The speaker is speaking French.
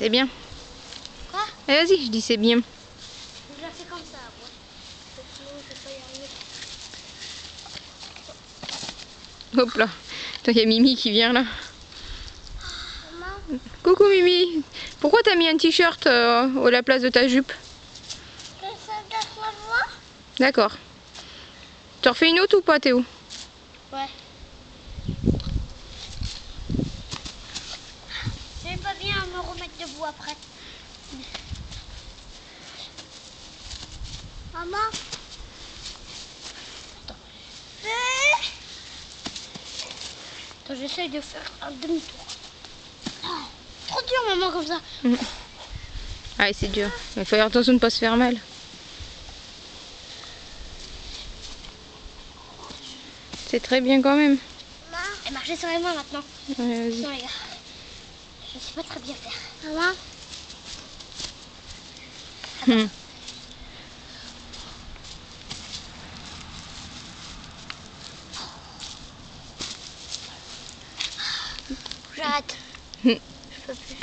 C'est bien. Quoi? Allez, vas-y, je dis c'est bien. Je la fais comme ça, ouais. Sinon, je vais pas y arriver. Hop là. Attends, il y a Mimi qui vient là. Maman, Coucou Mimi. Pourquoi t'as mis un t-shirt à la place de ta jupe? que ça cache la voix? D'accord. Tu refais une autre ou pas, Théo? Ouais. J'aime pas bien me remettre debout après. Maman. Attends. Attends, j'essaye de faire un demi-tour. Oh, trop dur, maman, comme ça. Ah, c'est dur. Il faut faire attention de ne pas se faire mal. C'est très bien quand même. Maman. Et marcher sur les mains maintenant. Ouais, vas-y. Non, les gars. Je sais pas très bien faire. Maman. J'arrête. Je peux plus.